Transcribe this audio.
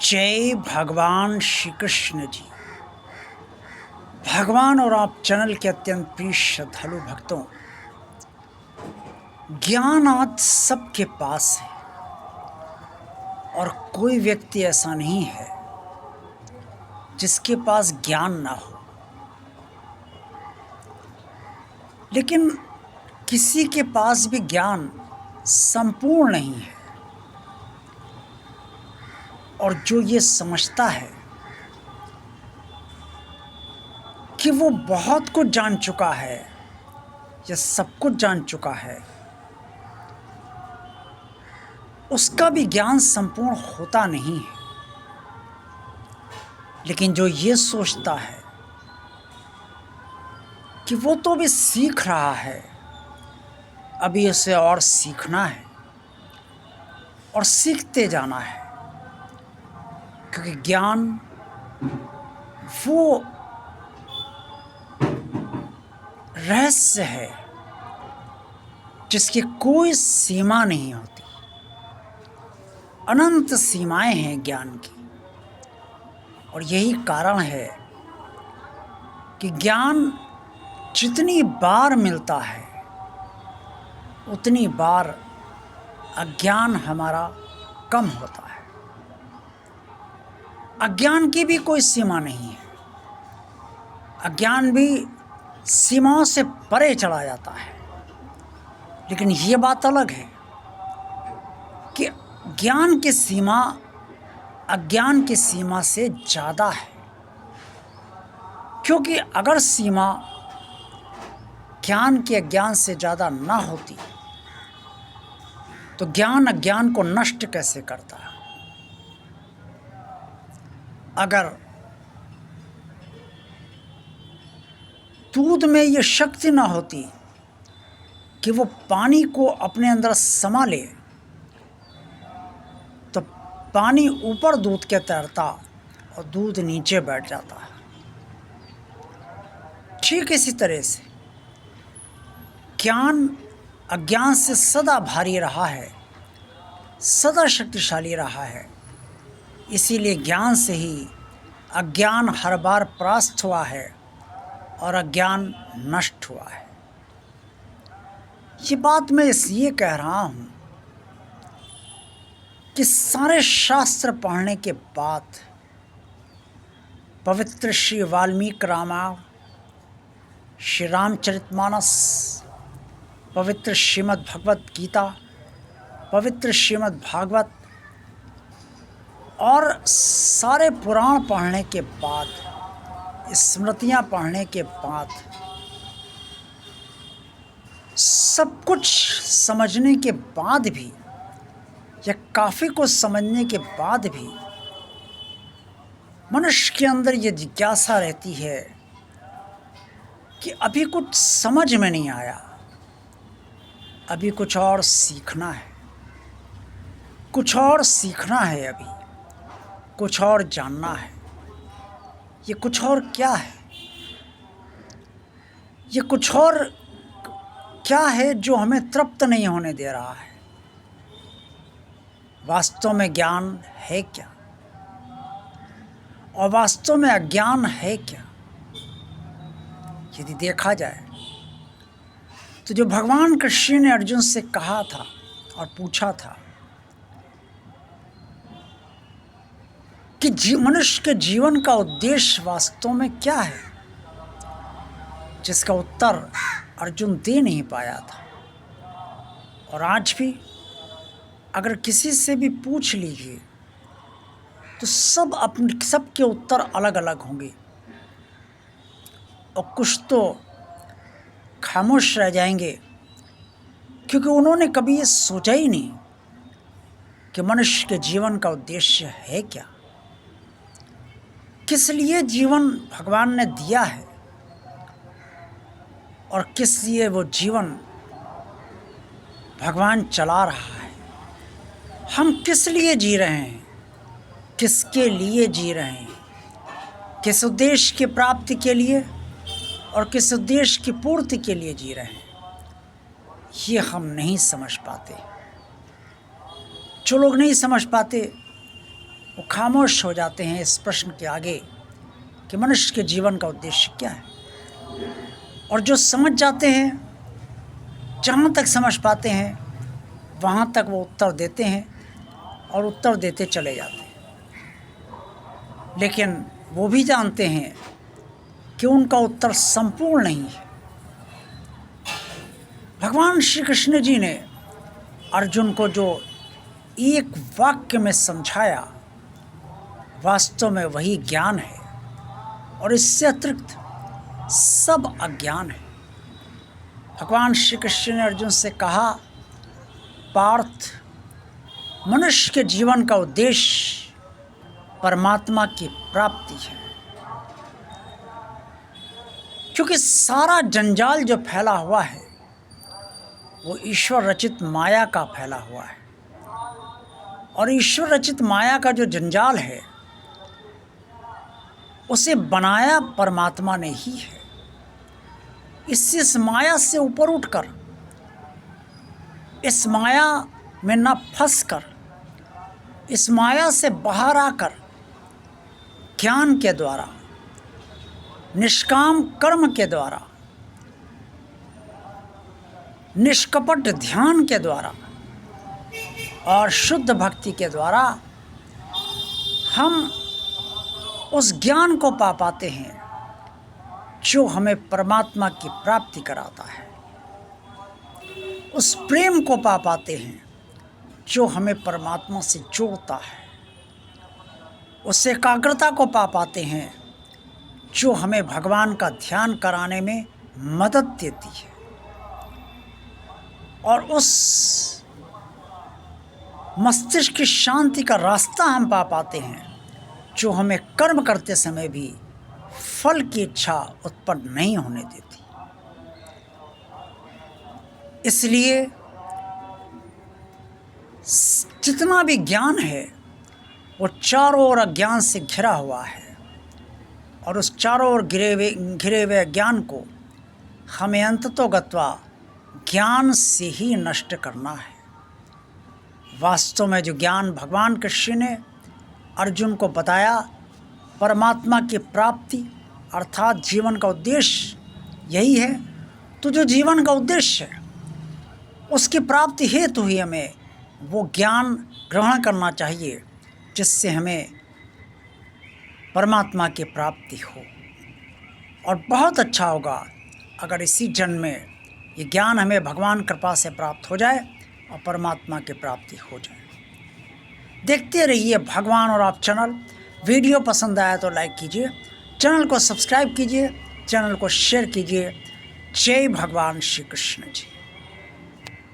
जय भगवान श्री कृष्ण जी। भगवान और आप चैनल के अत्यंत प्रिय श्रद्धालु भक्तों, ज्ञान आज सबके पास है और कोई व्यक्ति ऐसा नहीं है जिसके पास ज्ञान ना हो। लेकिन किसी के पास भी ज्ञान संपूर्ण नहीं है, और जो ये समझता है कि वो बहुत कुछ जान चुका है या सब कुछ जान चुका है, उसका भी ज्ञान संपूर्ण होता नहीं है। लेकिन जो ये सोचता है कि वो तो भी सीख रहा है, अभी उसे और सीखना है और सीखते जाना है, क्योंकि ज्ञान वो रहस्य है जिसकी कोई सीमा नहीं होती। अनंत सीमाएं हैं ज्ञान की, और यही कारण है कि ज्ञान जितनी बार मिलता है उतनी बार अज्ञान हमारा कम होता है। अज्ञान की भी कोई सीमा नहीं है, अज्ञान भी सीमाओं से परे चला जाता है। लेकिन ये बात अलग है कि ज्ञान की सीमा अज्ञान की सीमा से ज़्यादा है, क्योंकि अगर सीमा ज्ञान के अज्ञान से ज़्यादा ना होती तो ज्ञान अज्ञान को नष्ट कैसे करता है। अगर दूध में ये शक्ति ना होती कि वो पानी को अपने अंदर समा ले, तो पानी ऊपर दूध के तैरता और दूध नीचे बैठ जाता है। ठीक इसी तरह से ज्ञान अज्ञान से सदा भारी रहा है, सदा शक्तिशाली रहा है। इसीलिए ज्ञान से ही अज्ञान हर बार परास्त हुआ है और अज्ञान नष्ट हुआ है। ये बात मैं इसलिए कह रहा हूँ कि सारे शास्त्र पढ़ने के बाद पवित्र श्री वाल्मीकि रामायण, श्री रामचरितमानस, पवित्र श्रीमद् भगवत गीता, पवित्र श्रीमद् भागवत और सारे पुराण पढ़ने के बाद, स्मृतियाँ पढ़ने के बाद, सब कुछ समझने के बाद भी या काफ़ी कुछ समझने के बाद भी मनुष्य के अंदर ये जिज्ञासा रहती है कि अभी कुछ समझ में नहीं आया, अभी कुछ और सीखना है, कुछ और सीखना है, अभी कुछ और जानना है। ये कुछ और क्या है? ये कुछ और क्या है जो हमें तृप्त नहीं होने दे रहा है? वास्तव में ज्ञान है क्या और वास्तव में अज्ञान है क्या? यदि देखा जाए तो जो भगवान कृष्ण ने अर्जुन से कहा था और पूछा था कि मनुष्य के जीवन का उद्देश्य वास्तव में क्या है, जिसका उत्तर अर्जुन दे नहीं पाया था। और आज भी अगर किसी से भी पूछ लीजिए तो सबके उत्तर अलग अलग होंगे, और कुछ तो खामोश रह जाएंगे, क्योंकि उन्होंने कभी ये सोचा ही नहीं कि मनुष्य के जीवन का उद्देश्य है क्या, किस लिए जीवन भगवान ने दिया है और किस लिए वो जीवन भगवान चला रहा है। हम किस लिए जी रहे हैं, किसके लिए जी रहे हैं, किस उद्देश्य की प्राप्ति के लिए और किस उद्देश्य की पूर्ति के लिए जी रहे हैं, ये हम नहीं समझ पाते। जो लोग नहीं समझ पाते वो खामोश हो जाते हैं इस प्रश्न के आगे कि मनुष्य के जीवन का उद्देश्य क्या है। और जो समझ जाते हैं, जहाँ तक समझ पाते हैं वहाँ तक वो उत्तर देते हैं और उत्तर देते चले जाते हैं। लेकिन वो भी जानते हैं कि उनका उत्तर संपूर्ण नहीं है। भगवान श्री कृष्ण जी ने अर्जुन को जो एक वाक्य में समझाया, वास्तव में वही ज्ञान है और इससे अतिरिक्त सब अज्ञान है। भगवान श्री कृष्ण ने अर्जुन से कहा, पार्थ, मनुष्य के जीवन का उद्देश्य परमात्मा की प्राप्ति है। क्योंकि सारा जंजाल जो फैला हुआ है वो ईश्वर रचित माया का फैला हुआ है, और ईश्वर रचित माया का जो जंजाल है उसे बनाया परमात्मा ने ही है। इस माया से ऊपर उठकर, इस माया में न फंसकर, इस माया से बाहर आकर ज्ञान के द्वारा, निष्काम कर्म के द्वारा, निष्कपट ध्यान के द्वारा और शुद्ध भक्ति के द्वारा हम उस ज्ञान को पा पाते हैं जो हमें परमात्मा की प्राप्ति कराता है। उस प्रेम को पा पाते हैं जो हमें परमात्मा से जोड़ता है। उस एकाग्रता को पा पाते हैं जो हमें भगवान का ध्यान कराने में मदद देती है। और उस मस्तिष्क की शांति का रास्ता हम पा पाते हैं जो हमें कर्म करते समय भी फल की इच्छा उत्पन्न नहीं होने देती। इसलिए जितना भी ज्ञान है वो चारों ओर अज्ञान से घिरा हुआ है, और उस चारों ओर घिरे हुए ज्ञान को हमें अंततोगत्वा ज्ञान से ही नष्ट करना है। वास्तव में जो ज्ञान भगवान कृष्ण ने अर्जुन को बताया, परमात्मा की प्राप्ति अर्थात जीवन का उद्देश्य यही है। तो जो जीवन का उद्देश्य है उसकी प्राप्ति हेतु ही हमें वो ज्ञान ग्रहण करना चाहिए जिससे हमें परमात्मा की प्राप्ति हो। और बहुत अच्छा होगा अगर इसी जन्म में ये ज्ञान हमें भगवान कृपा से प्राप्त हो जाए और परमात्मा की प्राप्ति हो जाए। देखते रहिए भगवान और आप चैनल। वीडियो पसंद आया तो लाइक कीजिए, चैनल को सब्सक्राइब कीजिए, चैनल को शेयर कीजिए। जय भगवान श्री कृष्ण जी।